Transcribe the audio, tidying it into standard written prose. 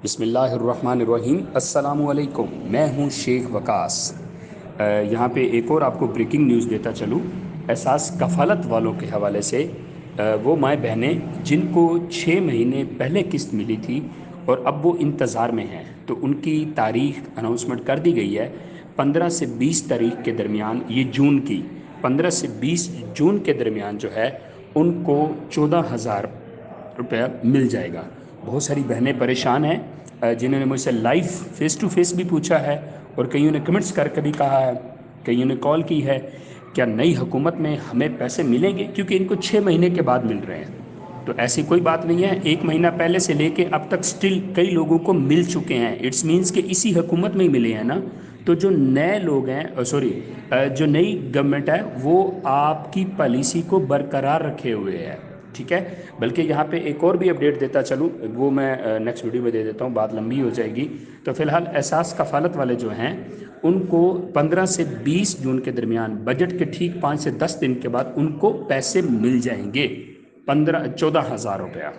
बिस्मिल्लाहिर्रहमानिर्रहीम। अस्सलामुअलैकुम। मैं हूं शेख वकास। यहाँ पे एक और आपको ब्रेकिंग न्यूज़ देता चलूँ। एहसास कफ़ालत वालों के हवाले से वो माएँ बहनें जिनको 6 महीने पहले किस्त मिली थी और अब वो इंतज़ार में हैं, तो उनकी तारीख अनाउंसमेंट कर दी गई है। 15 से 20 तारीख के दरमियान, ये जून की 15 से 20 जून के दरमियान जो है उनको 14,000 रुपया मिल जाएगा। बहुत सारी बहनें परेशान हैं जिन्होंने मुझसे लाइव फेस टू फेस भी पूछा है और कईयों ने कमेंट्स करके भी कहा है, कईयों ने कॉल की है, क्या नई हुकूमत में हमें पैसे मिलेंगे, क्योंकि इनको 6 महीने के बाद मिल रहे हैं। तो ऐसी कोई बात नहीं है, 1 महीना पहले से लेके अब तक स्टिल कई लोगों को मिल चुके हैं। इट्स मीन्स कि इसी हुकूमत में ही मिले हैं ना। तो जो नए लोग हैं, सॉरी, जो नई गवर्नमेंट है वो आपकी पॉलिसी को बरकरार रखे हुए है। ठीक है। बल्कि यहाँ पे एक और भी अपडेट देता चलूँ, वो मैं नेक्स्ट वीडियो में दे देता हूँ, बात लंबी हो जाएगी। तो फिलहाल एहसास कफ़ालत वाले जो हैं उनको 15 से 20 जून के दरमियान, बजट के ठीक 5 से 10 दिन के बाद उनको पैसे मिल जाएंगे, 14,000 रुपया।